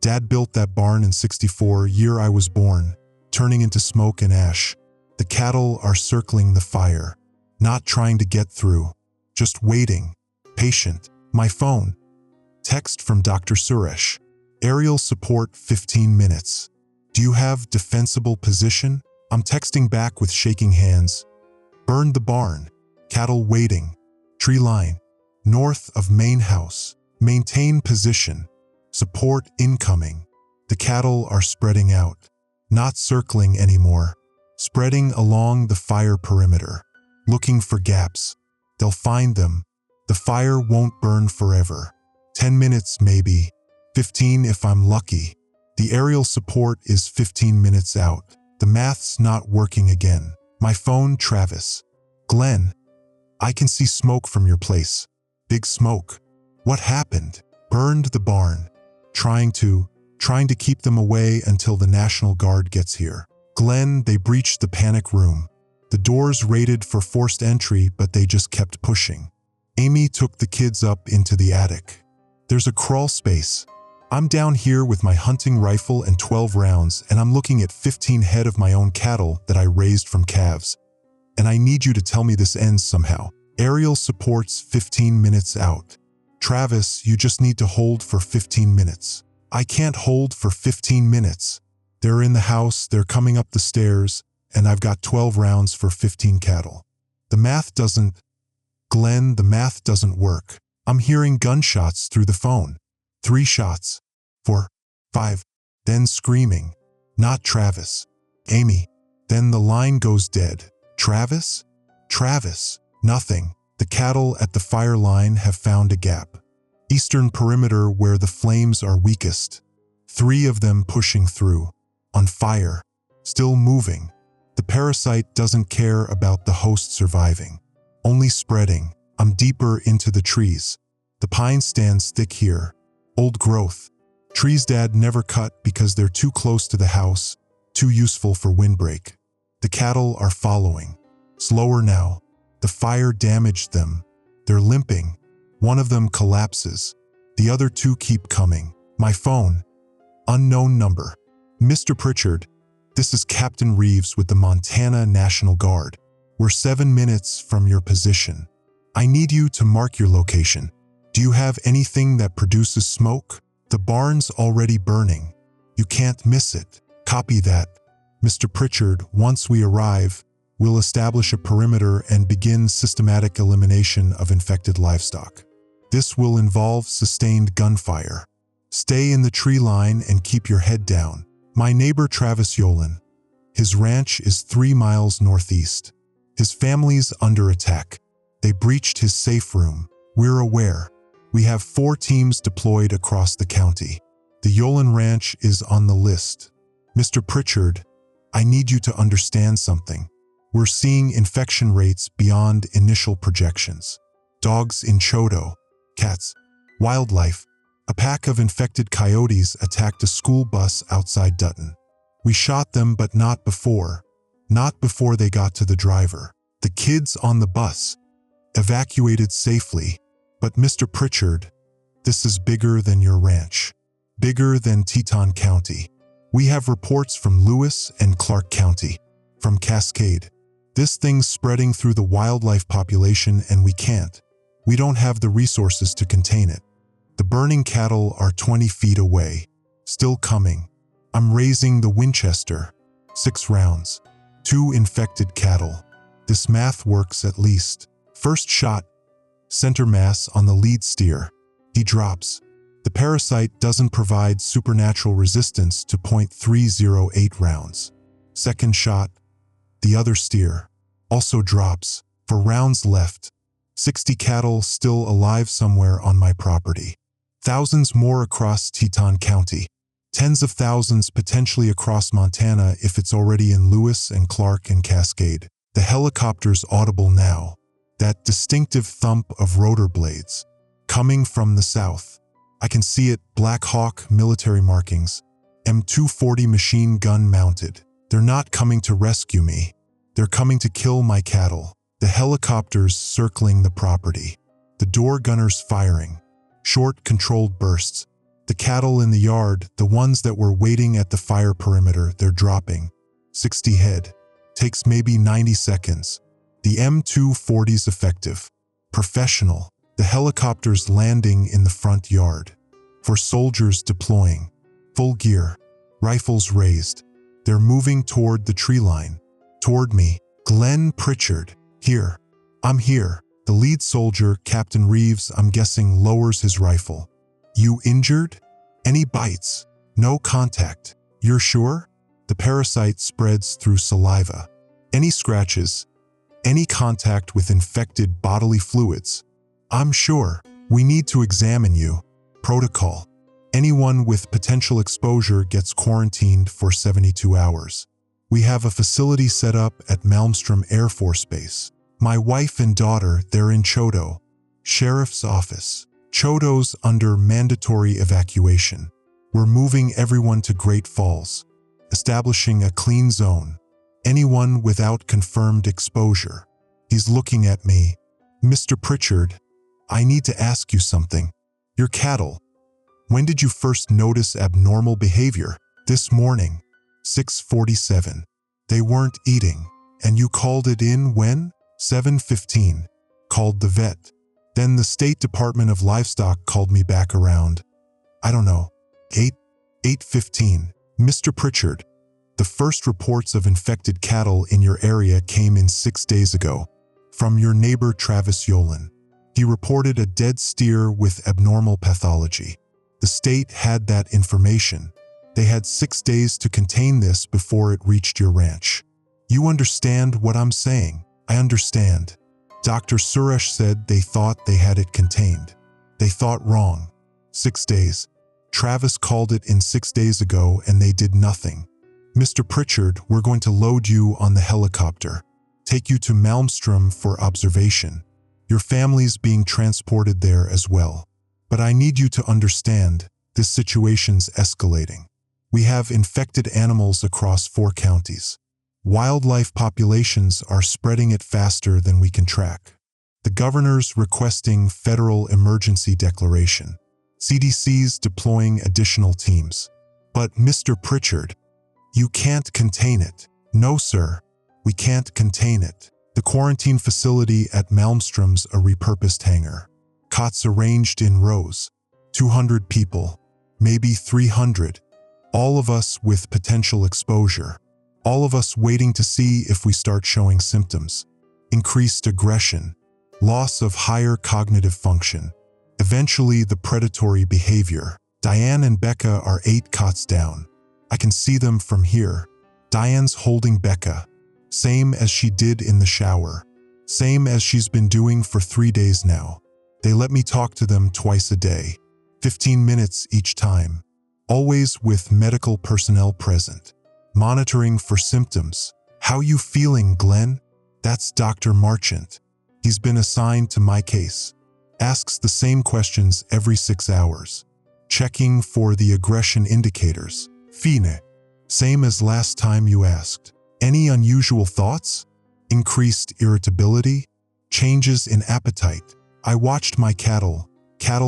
Dad built that barn in '64, year I was born, turning into smoke and ash. The cattle are circling the fire, not trying to get through, just waiting, patient. My phone. Text from Dr. Suresh. Aerial support 15 minutes. Do you have defensible position? I'm texting back with shaking hands. Burned the barn. Cattle waiting. Tree line. North of main house. Maintain position. Support incoming. The cattle are spreading out. Not circling anymore. Spreading along the fire perimeter. Looking for gaps. They'll find them. The fire won't burn forever. 10 minutes maybe. 15 if I'm lucky. The aerial support is 15 minutes out. The math's not working again. My phone, Travis. Glenn. I can see smoke from your place. Big smoke. What happened? Burned the barn. Trying to keep them away until the National Guard gets here. Glenn, they breached the panic room. The doors rated for forced entry, but they just kept pushing. Amy took the kids up into the attic. There's a crawl space. I'm down here with my hunting rifle and 12 rounds, and I'm looking at 15 head of my own cattle that I raised from calves. And I need you to tell me this ends somehow. Aerial supports 15 minutes out. Travis, you just need to hold for 15 minutes. I can't hold for 15 minutes. They're in the house, they're coming up the stairs, and I've got 12 rounds for 15 cattle. The math doesn't... Glenn, the math doesn't work. I'm hearing gunshots through the phone. 3 shots. 4. 5. Then screaming. Not Travis. Amy. Then the line goes dead. Travis? Travis. Nothing. The cattle at the fire line have found a gap. Eastern perimeter where the flames are weakest. 3 of them pushing through. On fire. Still moving. The parasite doesn't care about the host surviving. Only spreading. I'm deeper into the trees. The pine stands thick here. Old growth. Trees Dad never cut because they're too close to the house, too useful for windbreak. The cattle are following. Slower now. The fire damaged them. They're limping. One of them collapses. The other 2 keep coming. My phone. Unknown number. Mr. Pritchard, this is Captain Reeves with the Montana National Guard. We're 7 minutes from your position. I need you to mark your location. Do you have anything that produces smoke? The barn's already burning. You can't miss it. Copy that. Mr. Pritchard, once we arrive, we'll establish a perimeter and begin systematic elimination of infected livestock. This will involve sustained gunfire. Stay in the tree line and keep your head down. My neighbor Travis Yolen. His ranch is 3 miles northeast. His family's under attack. They breached his safe room. We're aware. We have 4 teams deployed across the county. The Yolen Ranch is on the list. Mr. Pritchard, I need you to understand something. We're seeing infection rates beyond initial projections. Dogs in Chodo, cats, wildlife. A pack of infected coyotes attacked a school bus outside Dutton. We shot them, but not before. Not before they got to the driver. The kids on the bus evacuated safely. But Mr. Pritchard, this is bigger than your ranch. Bigger than Teton County. We have reports from Lewis and Clark County. From Cascade. This thing's spreading through the wildlife population and we can't. We don't have the resources to contain it. The burning cattle are 20 feet away. Still coming. I'm raising the Winchester. 6 rounds. 2 infected cattle. This math works at least. First shot. Center mass on the lead steer. He drops. The parasite doesn't provide supernatural resistance to .308 rounds. Second shot. The other steer. Also drops. 4 rounds left. 60 cattle still alive somewhere on my property. Thousands more across Teton County. Tens of thousands potentially across Montana if it's already in Lewis and Clark and Cascade. The helicopter's audible now. That distinctive thump of rotor blades. Coming from the south. I can see it, Black Hawk military markings. M240 machine gun mounted. They're not coming to rescue me. They're coming to kill my cattle. The helicopters circling the property. The door gunners firing. Short, controlled bursts. The cattle in the yard, the ones that were waiting at the fire perimeter, they're dropping. 60 head. Takes maybe 90 seconds. The M240's effective. Professional. The helicopters landing in the front yard. For soldiers deploying. Full gear. Rifles raised. They're moving toward the tree line. Toward me. Glenn Pritchard. Here. I'm here. The lead soldier, Captain Reeves, I'm guessing, lowers his rifle. You injured? Any bites? No contact. You're sure? The parasite spreads through saliva. Any scratches? Any contact with infected bodily fluids? I'm sure. We need to examine you. Protocol. Anyone with potential exposure gets quarantined for 72 hours. We have a facility set up at Malmstrom Air Force Base. My wife and daughter, they're in Chodo. Sheriff's office. Chodo's under mandatory evacuation. We're moving everyone to Great Falls. Establishing a clean zone. Anyone without confirmed exposure. He's looking at me. Mr. Pritchard, I need to ask you something. Your cattle. When did you first notice abnormal behavior? This morning. 6:47. They weren't eating. And you called it in when? 7:15. Called the vet. Then the State Department of Livestock called me back around, I don't know, 8:15. Mr. Pritchard, the first reports of infected cattle in your area came in 6 days ago. From your neighbor Travis Yolen. He reported a dead steer with abnormal pathology. The state had that information. They had 6 days to contain this before it reached your ranch. You understand what I'm saying? I understand. Dr. Suresh said they thought they had it contained. They thought wrong. 6 days. Travis called it in 6 days ago and they did nothing. Mr. Pritchard, we're going to load you on the helicopter. Take you to Malmstrom for observation. Your family's being transported there as well. But I need you to understand, this situation's escalating. We have infected animals across 4 counties. Wildlife populations are spreading it faster than we can track. The governor's requesting federal emergency declaration. CDC's deploying additional teams. But Mr. Pritchard, you can't contain it. No, sir, we can't contain it. The quarantine facility at Malmstrom's a repurposed hangar. Cots arranged in rows. 200 people, maybe 300. All of us with potential exposure. All of us waiting to see if we start showing symptoms. Increased aggression. Loss of higher cognitive function. Eventually the predatory behavior. Diane and Becca are 8 cots down. I can see them from here. Diane's holding Becca. Same as she did in the shower. Same as she's been doing for 3 days now. They let me talk to them twice a day. 15 minutes each time. Always with medical personnel present. Monitoring for symptoms. How you feeling, Glenn? That's Dr. Marchant. He's been assigned to my case. Asks the same questions every 6 hours. Checking for the aggression indicators. Fine. Same as last time you asked. Any unusual thoughts? Increased irritability? Changes in appetite? I watched my cattle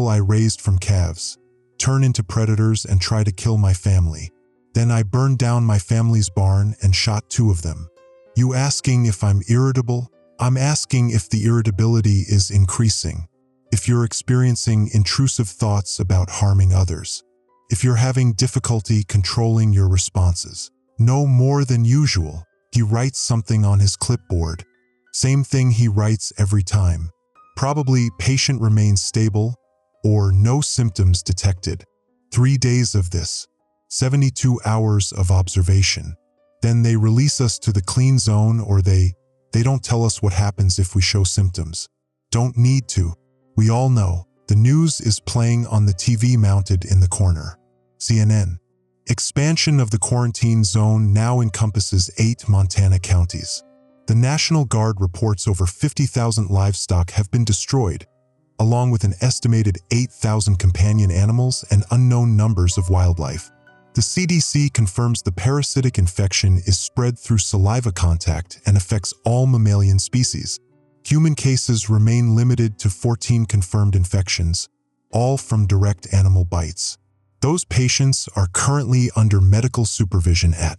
I raised from calves, turn into predators and try to kill my family. Then I burned down my family's barn and shot 2 of them. You asking if I'm irritable? I'm asking if the irritability is increasing. If you're experiencing intrusive thoughts about harming others. If you're having difficulty controlling your responses. No more than usual. He writes something on his clipboard. Same thing he writes every time. Probably patient remains stable or no symptoms detected. 3 days of this. 72 hours of observation. Then they release us to the clean zone or they don't tell us what happens if we show symptoms. Don't need to. We all know. The news is playing on the TV mounted in the corner. CNN. Expansion of the quarantine zone now encompasses 8 Montana counties. The National Guard reports over 50,000 livestock have been destroyed, along with an estimated 8,000 companion animals and unknown numbers of wildlife. The CDC confirms the parasitic infection is spread through saliva contact and affects all mammalian species. Human cases remain limited to 14 confirmed infections, all from direct animal bites. Those patients are currently under medical supervision at.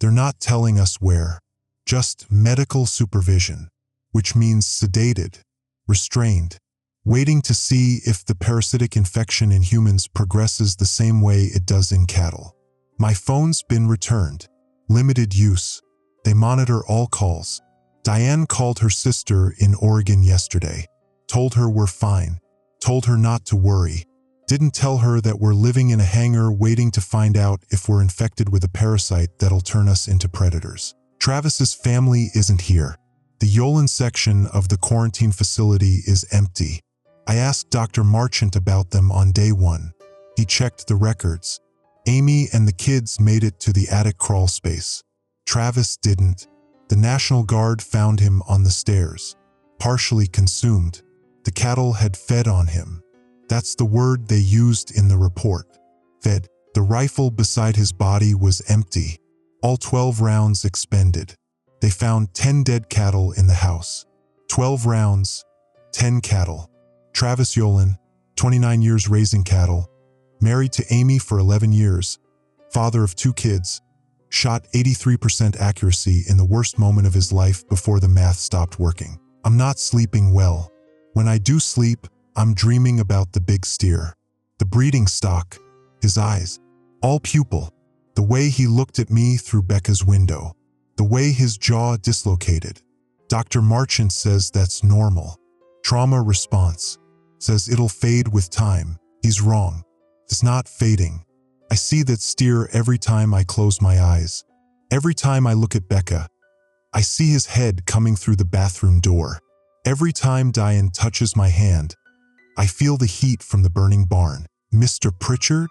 They're not telling us where. Just medical supervision, which means sedated, restrained, waiting to see if the parasitic infection in humans progresses the same way it does in cattle. My phone's been returned. Limited use. They monitor all calls. Diane called her sister in Oregon yesterday. Told her we're fine. Told her not to worry. Didn't tell her that we're living in a hangar waiting to find out if we're infected with a parasite that'll turn us into predators. Travis's family isn't here. The Yolen section of the quarantine facility is empty. I asked Dr. Marchant about them on day 1. He checked the records. Amy and the kids made it to the attic crawl space. Travis didn't. The National Guard found him on the stairs, partially consumed. The cattle had fed on him. That's the word they used in the report. Fed. The rifle beside his body was empty. All 12 rounds expended. They found 10 dead cattle in the house. 12 rounds, 10 cattle. Travis Yolen, 29 years raising cattle, married to Amy for 11 years, father of 2 kids, shot 83% accuracy in the worst moment of his life before the math stopped working. I'm not sleeping well. When I do sleep, I'm dreaming about the big steer, the breeding stock, his eyes, all pupil, the way he looked at me through Becca's window, the way his jaw dislocated. Dr. Marchant says that's normal. Trauma response. Says it'll fade with time. He's wrong. It's not fading. I see that steer every time I close my eyes. Every time I look at Becca, I see his head coming through the bathroom door. Every time Diane touches my hand, I feel the heat from the burning barn. Mr. Pritchard?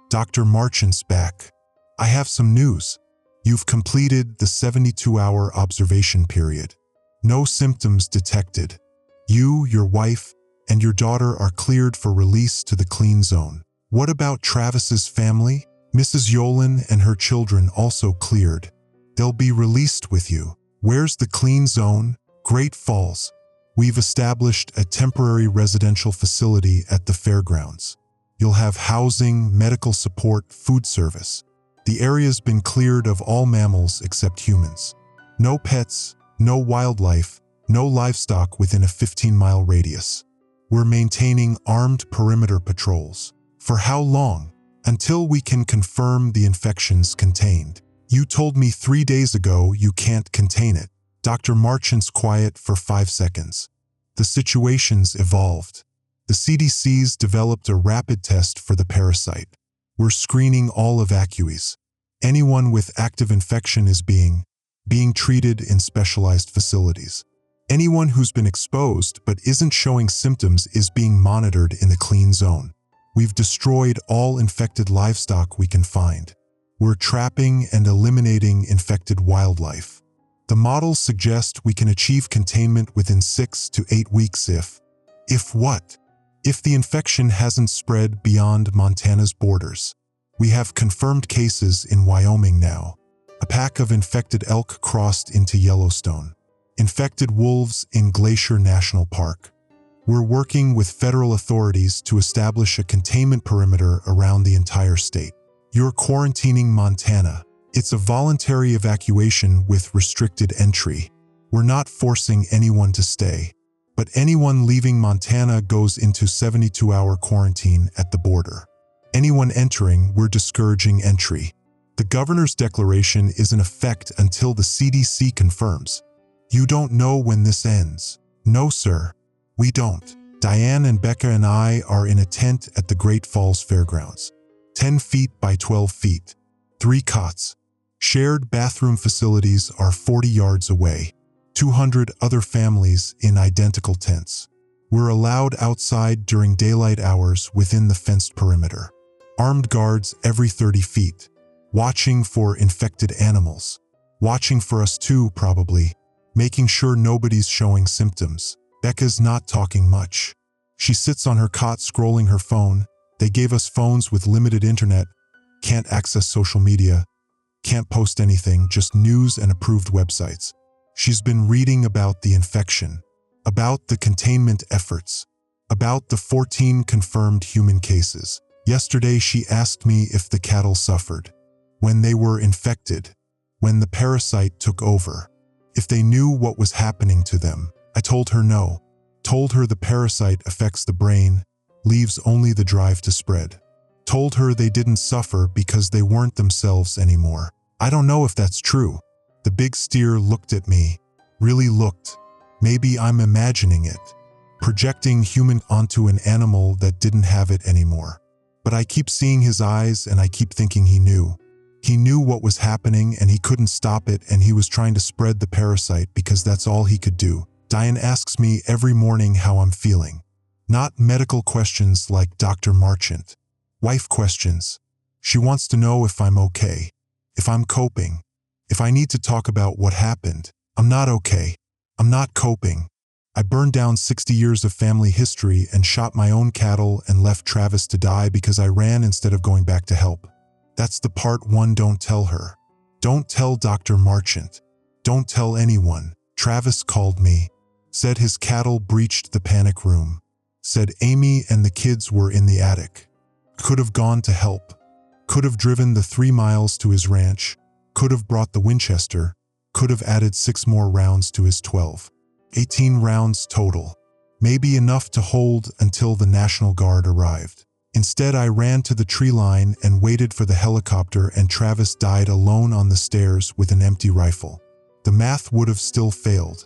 Dr. Marchant's back. I have some news. You've completed the 72-hour observation period. No symptoms detected. You, your wife, and your daughter are cleared for release to the clean zone. What about Travis's family? Mrs. Yolen and her children also cleared. They'll be released with you. Where's the clean zone? Great Falls. We've established a temporary residential facility at the fairgrounds. You'll have housing, medical support, food service. The area's been cleared of all mammals except humans. No pets, no wildlife, no livestock within a 15-mile radius. We're maintaining armed perimeter patrols. For how long? Until we can confirm the infection's contained. You told me 3 days ago you can't contain it. Dr. Marchant's quiet for 5 seconds. The situation's evolved. The CDC's developed a rapid test for the parasite. We're screening all evacuees. Anyone with active infection is being treated in specialized facilities. Anyone who's been exposed but isn't showing symptoms is being monitored in the clean zone. We've destroyed all infected livestock we can find. We're trapping and eliminating infected wildlife. The models suggest we can achieve containment within 6 to 8 weeks if what? If the infection hasn't spread beyond Montana's borders. We have confirmed cases in Wyoming now. A pack of infected elk crossed into Yellowstone. Infected wolves in Glacier National Park. We're working with federal authorities to establish a containment perimeter around the entire state. You're quarantining Montana. It's a voluntary evacuation with restricted entry. We're not forcing anyone to stay. But anyone leaving Montana goes into 72-hour quarantine at the border. Anyone entering, we're discouraging entry. The governor's declaration is in effect until the CDC confirms. You don't know when this ends. No, sir, we don't. Diane and Becca and I are in a tent at the Great Falls Fairgrounds. 10 feet by 12 feet. 3 cots. Shared bathroom facilities are 40 yards away. 200 other families in identical tents. We're allowed outside during daylight hours within the fenced perimeter. Armed guards every 30 feet. Watching for infected animals. Watching for us too, probably. Making sure nobody's showing symptoms. Becca's not talking much. She sits on her cot scrolling her phone. They gave us phones with limited internet. Can't access social media. Can't post anything, just news and approved websites. She's been reading about the infection, about the containment efforts, about the 14 confirmed human cases. Yesterday she asked me if the cattle suffered when they were infected, when the parasite took over, if they knew what was happening to them. I told her no. Told her the parasite affects the brain, leaves only the drive to spread. Told her they didn't suffer because they weren't themselves anymore. I don't know if that's true. The big steer looked at me, really looked. Maybe I'm imagining it, projecting human onto an animal that didn't have it anymore. But I keep seeing his eyes and I keep thinking he knew. He knew what was happening and he couldn't stop it, and he was trying to spread the parasite because that's all he could do. Diane asks me every morning how I'm feeling. Not medical questions like Dr. Marchant. Wife questions. She wants to know if I'm okay, if I'm coping, if I need to talk about what happened. I'm not okay. I'm not coping. I burned down 60 years of family history and shot my own cattle and left Travis to die because I ran instead of going back to help. That's the part one don't tell her. Don't tell Dr. Marchant. Don't tell anyone. Travis called me, said his cattle breached the panic room, said Amy and the kids were in the attic. Could have gone to help. Could have driven the 3 miles to his ranch. Could have brought the Winchester. Could have added 6 more rounds to his 12. 18 rounds total. Maybe enough to hold until the National Guard arrived. Instead, I ran to the tree line and waited for the helicopter, and Travis died alone on the stairs with an empty rifle. The math would have still failed.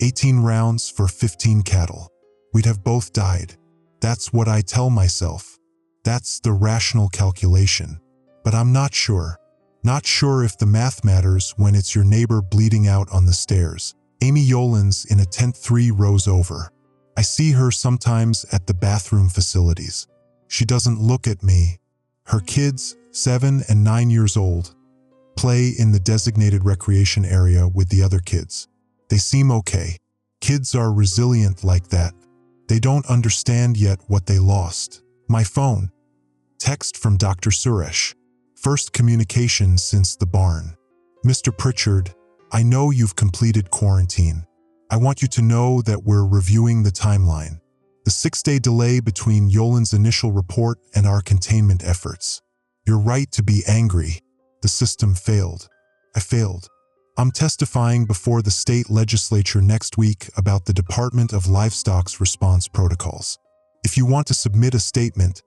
18 rounds for 15 cattle. We'd have both died. That's what I tell myself. That's the rational calculation. But I'm not sure. Not sure if the math matters when it's your neighbor bleeding out on the stairs. Amy Yolen's in a tent 3 rows over. I see her sometimes at the bathroom facilities. She doesn't look at me. Her kids, 7 and 9 years old, play in the designated recreation area with the other kids. They seem okay. Kids are resilient like that. They don't understand yet what they lost. My phone. Text from Dr. Suresh. First communication since the barn. Mr. Pritchard, I know you've completed quarantine. I want you to know that we're reviewing the timeline. The 6-day delay between Yolen's initial report and our containment efforts. You're right to be angry. The system failed. I failed. I'm testifying before the state legislature next week about the Department of Livestock's response protocols. If you want to submit a statement,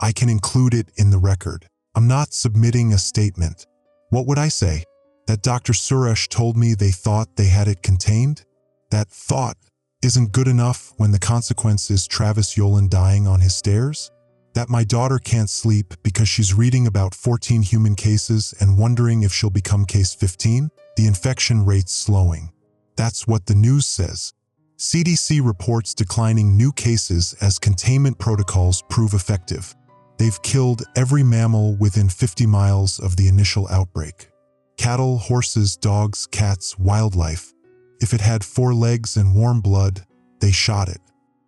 I can include it in the record. I'm not submitting a statement. What would I say? That Dr. Suresh told me they thought they had it contained? That thought isn't good enough when the consequence is Travis Yolen dying on his stairs? That my daughter can't sleep because she's reading about 14 human cases and wondering if she'll become case 15? The infection rate's slowing. That's what the news says. CDC reports declining new cases as containment protocols prove effective. They've killed every mammal within 50 miles of the initial outbreak. Cattle, horses, dogs, cats, wildlife. If it had 4 legs and warm blood, they shot it.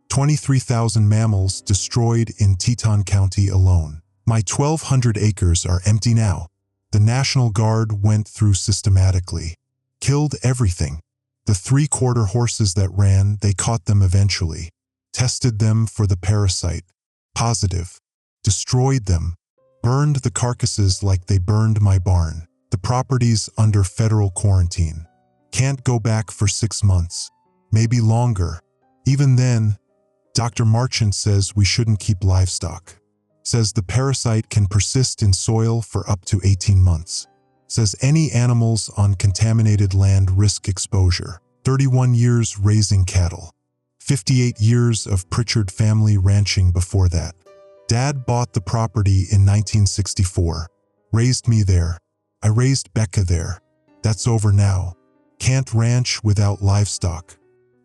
23,000 mammals destroyed in Teton County alone. My 1,200 acres are empty now. The National Guard went through systematically. Killed everything. The 3-quarter horses that ran, they caught them eventually. Tested them for the parasite. Positive. Destroyed them. Burned the carcasses like they burned my barn. The property's under federal quarantine. Can't go back for 6 months. Maybe longer. Even then, Dr. Marchant says we shouldn't keep livestock. Says the parasite can persist in soil for up to 18 months. Says any animals on contaminated land risk exposure. 31 years raising cattle. 58 years of Pritchard family ranching before that. Dad bought the property in 1964. Raised me there. I raised Becca there. That's over now. Can't ranch without livestock.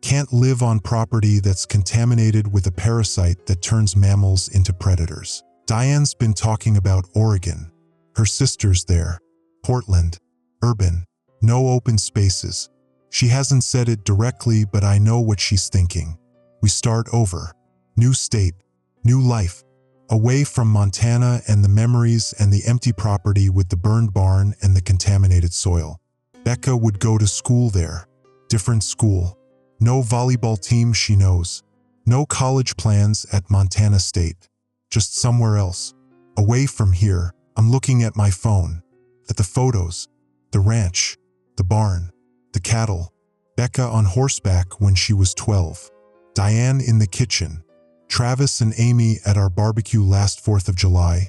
Can't live on property that's contaminated with a parasite that turns mammals into predators. Diane's been talking about Oregon. Her sister's there. Portland. Urban. No open spaces. She hasn't said it directly, but I know what she's thinking. We start over. New state. New life. Away from Montana and the memories and the empty property with the burned barn and the contaminated soil. Becca would go to school there. Different school. No volleyball team she knows. No college plans at Montana State. Just somewhere else. Away from here, I'm looking at my phone, at the photos, the ranch, the barn, the cattle, Becca on horseback when she was 12, Diane in the kitchen, Travis and Amy at our barbecue last 4th of July,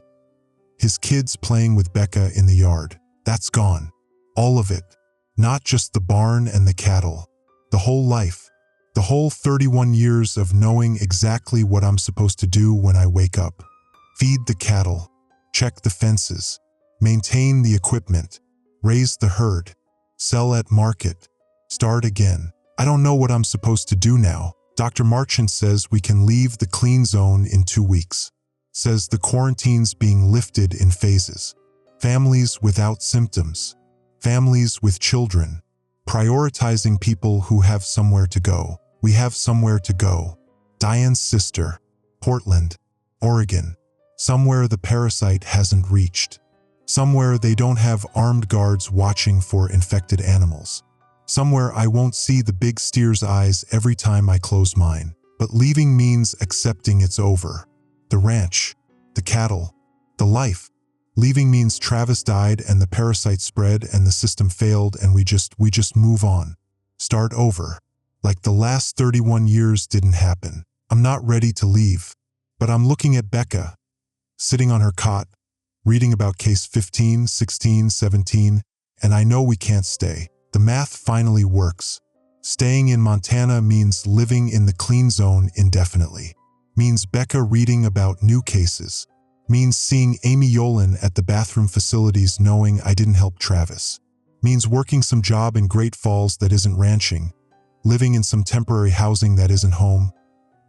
his kids playing with Becca in the yard. That's gone. All of it. Not just the barn and the cattle. The whole life. The whole 31 years of knowing exactly what I'm supposed to do when I wake up. Feed the cattle. Check the fences. Maintain the equipment. Raise the herd. Sell at market. Start again. I don't know what I'm supposed to do now. Dr. Marchant says we can leave the clean zone in 2 weeks. Says the quarantine's being lifted in phases. Families without symptoms. Families with children. Prioritizing people who have somewhere to go. We have somewhere to go. Diane's sister. Portland, Oregon. Somewhere the parasite hasn't reached. Somewhere they don't have armed guards watching for infected animals. Somewhere I won't see the big steer's eyes every time I close mine. But leaving means accepting it's over. The ranch, the cattle, the life. Leaving means Travis died and the parasite spread and the system failed and we just move on. Start over. Like the last 31 years didn't happen. I'm not ready to leave. But I'm looking at Becca, sitting on her cot, reading about case 15, 16, 17, and I know we can't stay. The math finally works. Staying in Montana means living in the clean zone indefinitely. Means Becca reading about new cases. Means seeing Amy Yolen at the bathroom facilities knowing I didn't help Travis. Means working some job in Great Falls that isn't ranching. Living in some temporary housing that isn't home.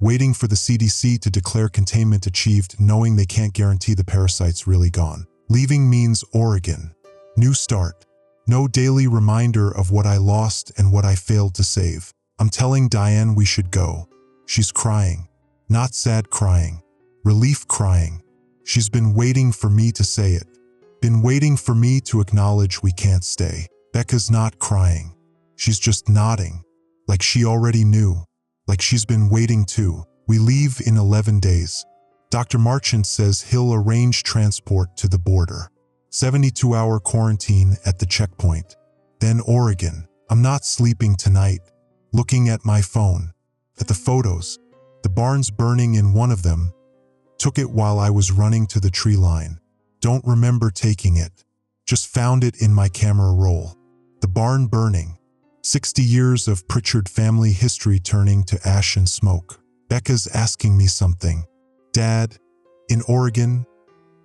Waiting for the CDC to declare containment achieved knowing they can't guarantee the parasite's really gone. Leaving means Oregon. New start. No daily reminder of what I lost and what I failed to save. I'm telling Diane we should go. She's crying. Not sad crying. Relief crying. She's been waiting for me to say it. Been waiting for me to acknowledge we can't stay. Becca's not crying. She's just nodding. Like she already knew. Like she's been waiting too. We leave in 11 days. Dr. Marchant says he'll arrange transport to the border. 72-hour quarantine at the checkpoint. Then Oregon. I'm not sleeping tonight. Looking at my phone. At the photos. The barn's burning in one of them. Took it while I was running to the tree line. Don't remember taking it. Just found it in my camera roll. The barn burning. 60 years of Pritchard family history turning to ash and smoke. Becca's asking me something. Dad, in Oregon,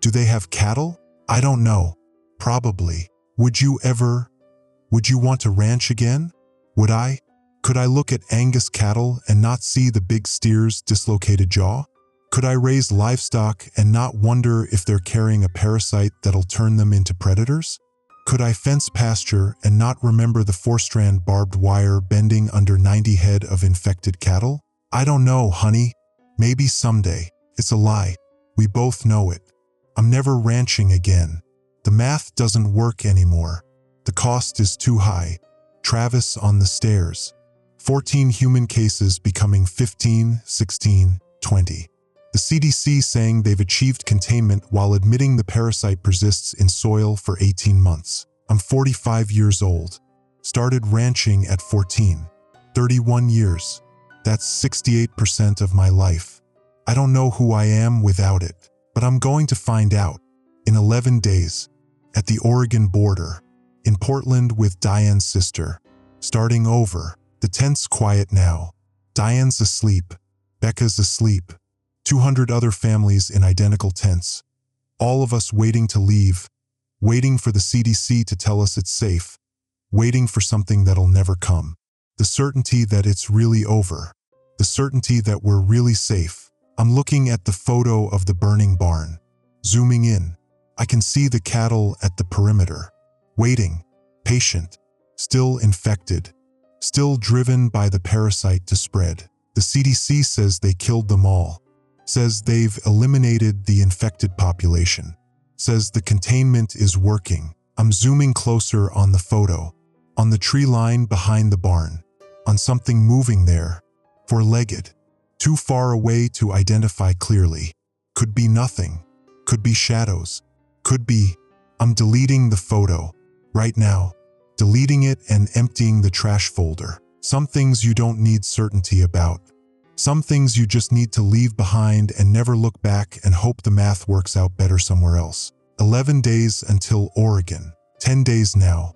do they have cattle? I don't know. Probably. Would you want to ranch again? Would I? Could I look at Angus cattle and not see the big steer's dislocated jaw? Could I raise livestock and not wonder if they're carrying a parasite that'll turn them into predators? Could I fence pasture and not remember the 4-strand barbed wire bending under 90 head of infected cattle? I don't know, honey. Maybe someday. It's a lie. We both know it. I'm never ranching again. The math doesn't work anymore. The cost is too high. Travis on the stairs. 14 human cases becoming 15, 16, 20. The CDC saying they've achieved containment while admitting the parasite persists in soil for 18 months. I'm 45 years old. Started ranching at 14. 31 years. That's 68% of my life. I don't know who I am without it, but I'm going to find out. In 11 days. At the Oregon border. In Portland with Diane's sister. Starting over. The tent's quiet now. Diane's asleep. Becca's asleep. 200 other families in identical tents. All of us waiting to leave. Waiting for the CDC to tell us it's safe. Waiting for something that'll never come. The certainty that it's really over. The certainty that we're really safe. I'm looking at the photo of the burning barn. Zooming in. I can see the cattle at the perimeter. Waiting. Patient. Still infected. Still driven by the parasite to spread. The CDC says they killed them all. Says they've eliminated the infected population. Says the containment is working. I'm zooming closer on the photo. On the tree line behind the barn. On something moving there. Four-legged. Too far away to identify clearly. Could be nothing. Could be shadows. Could be, I'm deleting the photo. Right now. Deleting it and emptying the trash folder. Some things you don't need certainty about. Some things you just need to leave behind and never look back and hope the math works out better somewhere else. 11 days until Oregon. 10 days now.